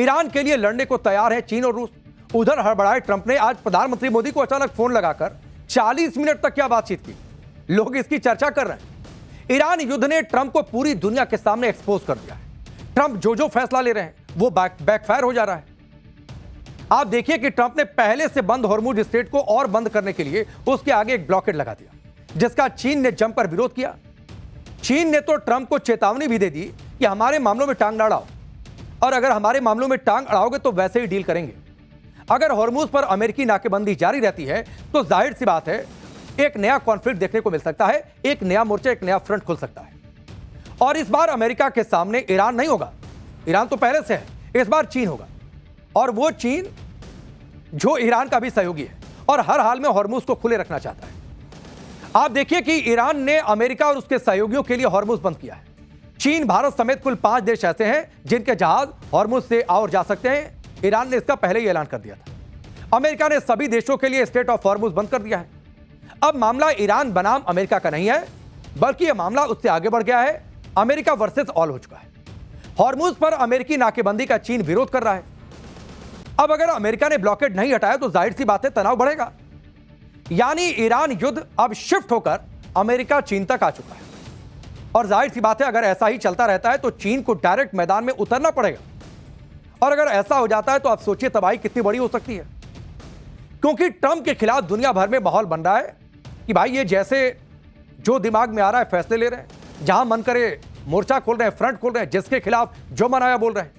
Iran के लिए लड़ने को तैयार है चीन और रूस। उधर हड़बड़ाए ट्रंप ने आज प्रधानमंत्री मोदी को अचानक फोन लगाकर 40 मिनट तक क्या बातचीत की, लोग इसकी चर्चा कर रहे हैं। ईरान युद्ध ने ट्रंप को पूरी दुनिया के सामने एक्सपोज कर दिया है। ट्रंप जो फैसला ले रहे हैं वो बैकफायर हो जा रहा है। आप देखिए कि ट्रंप ने पहले से बंद हॉर्मुज स्ट्रेट को और बंद करने के लिए उसके आगे एक ब्लॉकेड लगा दिया, जिसका चीन ने जमकर विरोध किया। चीन ने तो ट्रंप को चेतावनी भी दे दी कि हमारे मामलों में टांग ना अड़ाओ, और अगर हमारे मामलों में टांग अड़ाओगे तो वैसे ही डील करेंगे। अगर हॉर्मुज पर अमेरिकी नाकेबंदी जारी रहती है तो जाहिर सी बात है एक नया कॉन्फ्लिक्ट देखने को मिल सकता है, एक नया मोर्चा, एक नया फ्रंट खुल सकता है। और इस बार अमेरिका के सामने ईरान नहीं होगा, ईरान तो पहले से है, इस बार चीन होगा। और वो चीन जो ईरान का भी सहयोगी है और हर हाल में हॉर्मुज को खुले रखना चाहता है। आप देखिए कि ईरान ने अमेरिका और उसके सहयोगियों के लिए हॉर्मुज बंद किया है। चीन, भारत समेत कुल 5 देश ऐसे हैं जिनके जहाज हॉर्मुज से आ और जा सकते हैं। ईरान ने इसका पहले ही ऐलान कर दिया था। अमेरिका ने सभी देशों के लिए स्ट्रेट ऑफ हॉर्मुज बंद कर दिया है। अब मामला ईरान बनाम अमेरिका का नहीं है, बल्कि यह मामला उससे आगे बढ़ गया है। अमेरिका वर्सेस ऑल हो चुका है। हॉर्मुज पर अमेरिकी नाकेबंदी का चीन विरोध कर रहा है। अब अगर अमेरिका ने ब्लॉकेड नहीं हटाया तो जाहिर सी बात है तनाव बढ़ेगा। यानी ईरान युद्ध अब शिफ्ट होकर अमेरिका चीन तक आ चुका है। और जाहिर सी बात है अगर ऐसा ही चलता रहता है तो चीन को डायरेक्ट मैदान में उतरना पड़ेगा। और अगर ऐसा हो जाता है तो आप सोचिए तबाही कितनी बड़ी हो सकती है। क्योंकि ट्रंप के खिलाफ दुनिया भर में माहौल बन रहा है कि भाई ये जैसे जो दिमाग में आ रहा है फैसले ले रहे हैं, जहां मन करे मोर्चा खोल रहे हैं, फ्रंट खोल रहे हैं, जिसके खिलाफ जो मन आया बोल रहे हैं।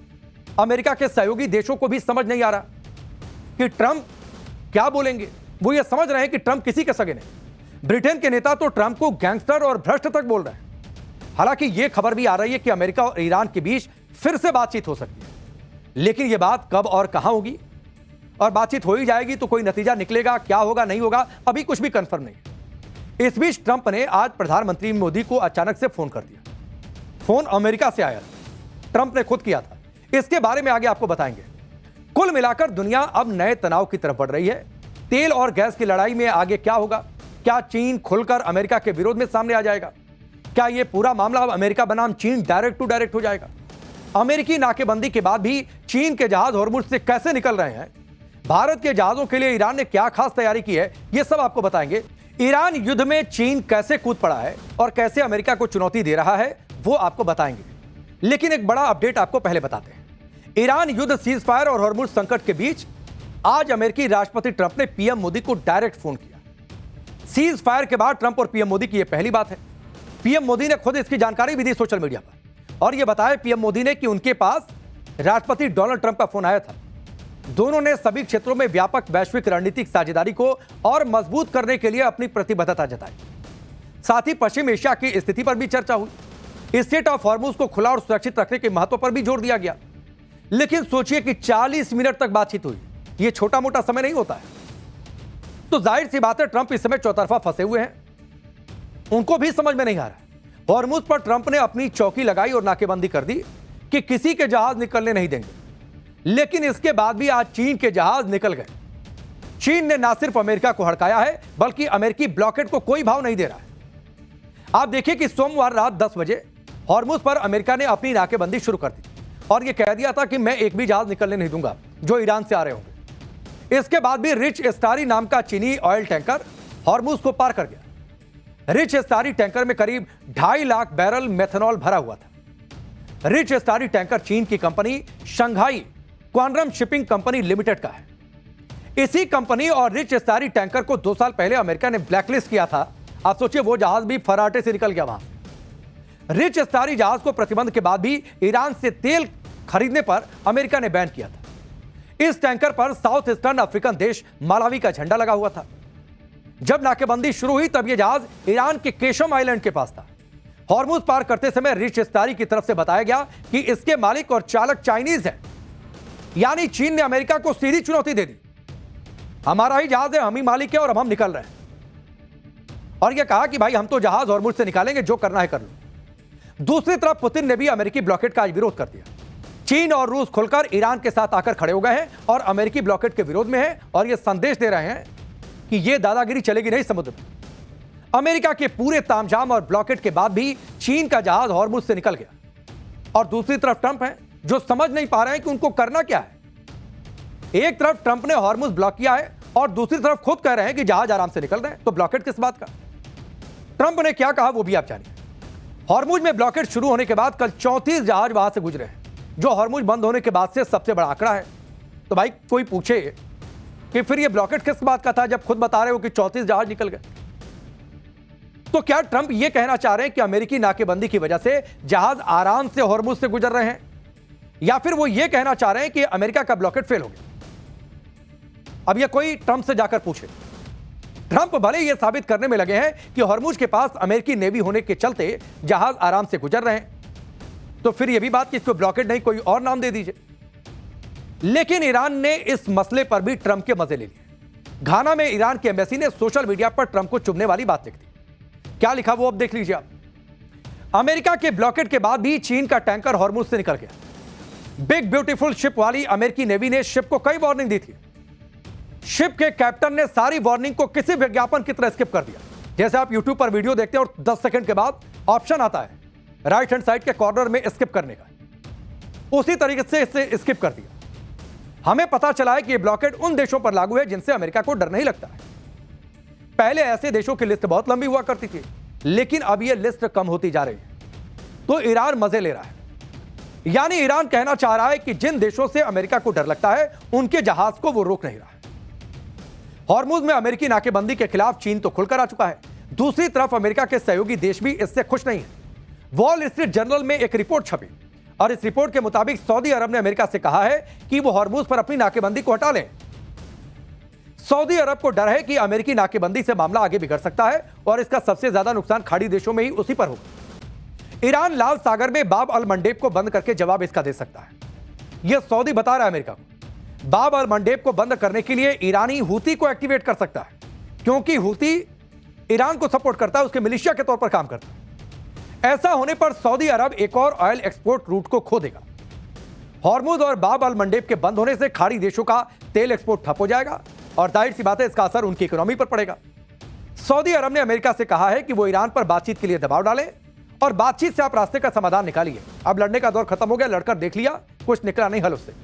अमेरिका के सहयोगी देशों को भी समझ नहीं आ रहा कि ट्रंप क्या बोलेंगे। वो ये समझ रहे हैं कि ट्रंप किसी के सगे नहीं। ब्रिटेन के नेता तो ट्रंप को गैंगस्टर और भ्रष्ट तक बोल रहे हैं। हालांकि यह खबर भी आ रही है कि अमेरिका और ईरान के बीच फिर से बातचीत हो सकती है, लेकिन यह बात कब और कहां होगी, और बातचीत हो ही जाएगी तो कोई नतीजा निकलेगा, क्या होगा नहीं होगा अभी कुछ भी कंफर्म नहीं। इस बीच ट्रंप ने आज प्रधानमंत्री मोदी को अचानक से फोन कर दिया। फोन अमेरिका से आया, ट्रंप ने खुद किया था। इसके बारे में आगे आपको बताएंगे। कुल मिलाकर दुनिया अब नए तनाव की तरफ बढ़ रही है। तेल और गैस की लड़ाई में आगे क्या होगा? क्या चीन खुलकर अमेरिका के विरोध में सामने आ जाएगा? क्या यह पूरा मामला अब अमेरिका बनाम चीन डायरेक्ट टू डायरेक्ट हो जाएगा? अमेरिकी नाकेबंदी के बाद भी चीन के जहाज हॉर्मुज से कैसे निकल रहे हैं? भारत के जहाजों के लिए ईरान ने क्या खास तैयारी की है, यह सब आपको बताएंगे। ईरान युद्ध में चीन कैसे कूद पड़ा है और कैसे अमेरिका को चुनौती दे रहा है वो आपको बताएंगे। लेकिन एक बड़ा अपडेट आपको पहले बताते हैं। ईरान युद्ध, सीज फायर और हॉर्मुज संकट के बीच आज अमेरिकी राष्ट्रपति ट्रंप ने पीएम मोदी को डायरेक्ट फोन किया। सीज फायर के बाद ट्रंप और पीएम मोदी की यह पहली बात है। पीएम मोदी ने खुद इसकी जानकारी भी दी सोशल मीडिया पर, और यह बताया पीएम मोदी ने कि उनके पास राष्ट्रपति डोनाल्ड ट्रंप का फोन आया था। दोनों ने सभी क्षेत्रों में व्यापक वैश्विक रणनीतिक साझेदारी को और मजबूत करने के लिए अपनी प्रतिबद्धता जताई। साथ ही पश्चिम एशिया की स्थिति पर भी चर्चा हुई। स्ट्रेट ऑफ हॉर्मुज को खुला और सुरक्षित रखने के महत्व पर भी जोर दिया गया। लेकिन सोचिए कि 40 मिनट तक बातचीत हुई, यह छोटा मोटा समय नहीं होता है। तो जाहिर सी बात है ट्रंप इस समय चौतरफा फंसे हुए हैं। उनको भी समझ में नहीं आ रहा। हॉर्मुज पर ट्रंप ने अपनी चौकी लगाई और नाकेबंदी कर दी कि किसी के जहाज निकलने नहीं देंगे। लेकिन इसके बाद भी आज चीन के जहाज निकल गए। चीन ने ना सिर्फ अमेरिका को हड़काया है, बल्कि अमेरिकी ब्लॉकेड को कोई भाव नहीं दे रहा है। आप देखिए कि सोमवार रात 10 बजे हॉर्मुज पर अमेरिका ने अपनी नाकेबंदी शुरू कर दी और यह कह दिया था कि मैं एक भी जहाज निकलने नहीं दूंगा जो ईरान से आ रहे होंगे। इसके बाद भी रिच स्टारी नाम का चीनी ऑयल टैंकर हॉर्मुज को पार कर गया। रिच स्टारी टैंकर में करीब 2.5 लाख बैरल मेथनॉल भरा हुआ था। रिच स्टारी टैंकर चीन की कंपनी शंघाई क्वांड्रम शिपिंग कंपनी लिमिटेड का है। इसी कंपनी और रिच स्टारी टैंकर को 2 साल पहले अमेरिका ने ब्लैकलिस्ट किया था। आप सोचिए वो जहाज भी फराटे से निकल गया वहां। रिच स्टारी जहाज को प्रतिबंध के बाद भी ईरान से तेल खरीदने पर अमेरिका ने बैन किया था। इस टैंकर पर साउथ ईस्टर्न अफ्रीकन देश मालावी का झंडा लगा हुआ था। जब नाकेबंदी शुरू हुई तब यह जहाज ईरान के केशम आइलैंड के पास था। हॉर्मुज पार करते समय रिच स्टारी की तरफ से बताया गया कि इसके मालिक और चालक चाइनीज हैं। यानी चीन ने अमेरिका को सीधी चुनौती दे दी, हमारा ही जहाज है, हम ही मालिक है और अब हम निकल रहे हैं। और यह कहा कि भाई हम तो जहाज हॉर्मुज से निकालेंगे, जो करना है कर लो। दूसरी तरफ पुतिन ने भी अमेरिकी ब्लॉकेड का आज विरोध कर दिया। चीन और रूस खुलकर ईरान के साथ आकर खड़े हो गए हैं और अमेरिकी ब्लॉकेड के विरोध में हैं और यह संदेश दे रहे हैं कि यह दादागिरी चलेगी नहीं समुद्र में। अमेरिका के पूरे तामझाम और ब्लॉकेड के बाद भी चीन का जहाज हॉर्मुज से निकल गया। और दूसरी तरफ ट्रंप है जो समझ नहीं पा रहे हैं कि उनको करना क्या है। एक तरफ ट्रंप ने हॉर्मुज ब्लॉक किया है और दूसरी तरफ खुद कह रहे हैं कि जहाज आराम से निकल रहे हैं, तो ब्लॉकेट किस बात का? ट्रंप ने क्या कहा वो भी आप जानिए। हॉर्मुज में ब्लॉकेट शुरू होने के बाद कल 34 जहाज वहां से गुजरे हैं, जो हॉर्मुज बंद होने के बाद से सबसे बड़ा आंकड़ा है। तो भाई कोई पूछे कि फिर ये ब्लॉकेट किस बात का था जब खुद बता रहे हो कि 34 जहाज निकल गए? तो क्या ट्रंप ये कहना चाह रहे हैं कि अमेरिकी नाकेबंदी की वजह से जहाज आराम से हॉर्मुज से गुजर रहे हैं, या फिर वो ये कहना चाह रहे हैं कि अमेरिका का ब्लॉकेट फेल हो गया? अब ये कोई ट्रंप से जाकर पूछे। ट्रंप भले ये साबित करने में लगे हैं कि हॉर्मुज के पास अमेरिकी नेवी होने के चलते जहाज आराम से गुजर रहे हैं, तो फिर यह भी बात कि इसको ब्लॉकेट नहीं कोई और नाम दे दीजिए। लेकिन ईरान ने इस मसले पर भी ट्रंप के मजे ले लिए। घाना में ईरान की एम्बेसी ने सोशल मीडिया पर ट्रंप को चुभने वाली बात लिख दी। क्या लिखा वो अब देख लीजिए आप। अमेरिका के ब्लॉकेट के बाद भी चीन का टैंकर हॉर्मुज से निकल गया। बिग ब्यूटीफुल शिप वाली अमेरिकी नेवी ने शिप को कई वार्निंग दी थी। शिप के कैप्टन ने सारी वार्निंग को किसी विज्ञापन की तरह स्किप कर दिया। जैसे आप YouTube पर वीडियो देखते हैं और 10 सेकंड के बाद ऑप्शन आता है राइट हैंड साइड के कॉर्नर में स्किप करने का, उसी तरीके से इसे स्किप कर दिया। हमें पता चला है कि यह ब्लॉकेट उन देशों पर लागू है जिनसे अमेरिका को डर नहीं लगता है। पहले ऐसे देशों की लिस्ट बहुत लंबी हुआ करती थी, लेकिन अब यह लिस्ट कम होती जा रही है। तो ईरान मजे ले रहा है, यानी ईरान कहना चाह रहा है कि जिन देशों से अमेरिका को डर लगता है उनके जहाज को वो रोक नहीं रहा है। हॉर्मुज में अमेरिकी नाकेबंदी के खिलाफ चीन तो खुलकर आ चुका है, दूसरी तरफ अमेरिका के सहयोगी देश भी इससे खुश नहीं है। वॉल स्ट्रीट जर्नल में एक रिपोर्ट छपी और इस रिपोर्ट के मुताबिक सऊदी अरब ने अमेरिका से कहा है कि वो हॉर्मुज पर अपनी नाकेबंदी को हटा लें। सऊदी अरब को डर है कि अमेरिकी नाकेबंदी से मामला आगे बिगड़ सकता है और इसका सबसे ज्यादा नुकसान खाड़ी देशों में ही उसी पर होगा। ईरान लाल सागर में बाब अल मंडेब को बंद करके जवाब इसका दे सकता है। यह सऊदी बता रहा है अमेरिका को। बाब अल मंडेब को बंद करने के लिए ईरानी हूती को एक्टिवेट कर सकता है, क्योंकि हूती ईरान को सपोर्ट करता है, उसके मिलिशिया के तौर पर काम करता है। ऐसा होने पर सऊदी अरब एक और ऑयल एक्सपोर्ट रूट को खो देगा। हॉर्मुज और बाब अल मंडेब के बंद होने से खाड़ी देशों का तेल एक्सपोर्ट ठप हो जाएगा और जाहिर सी बात है इसका असर उनकी इकोनॉमी पर पड़ेगा। सऊदी अरब ने अमेरिका से कहा है कि वो ईरान पर बातचीत के लिए दबाव डाले और बातचीत से आप रास्ते का समाधान निकालिए। अब लड़ने का दौर खत्म हो गया, लड़कर देख लिया, कुछ निकला नहीं हल उससे।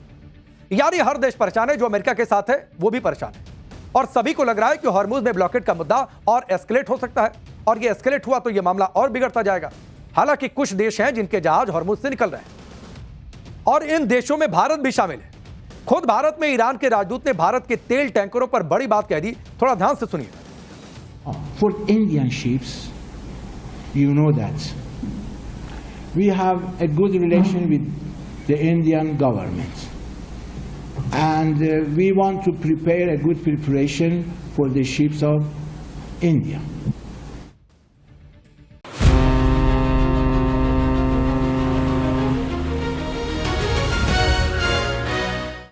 यानी हर देश परेशान है, जो अमेरिका के साथ है वो भी परेशान है और सभी को लग रहा है कि हॉर्मुज में ब्लॉकेट का मुद्दा और एस्केलेट हो सकता है और ये एस्केलेट हुआ तो ये मामला और बिगड़ता जाएगा। हालांकि कुछ देश हैं जिनके जहाज हॉर्मुज से निकल रहे हैं और इन देशों में भारत भी शामिल है। खुद भारत में ईरान के राजदूत ने भारत के तेल टैंकरों पर बड़ी बात कह दी। थोड़ा ध्यान से सुनिए। For Indian ships, you know that we have a good relation with the Indian government. And we want to prepare a good preparation for the ships of India.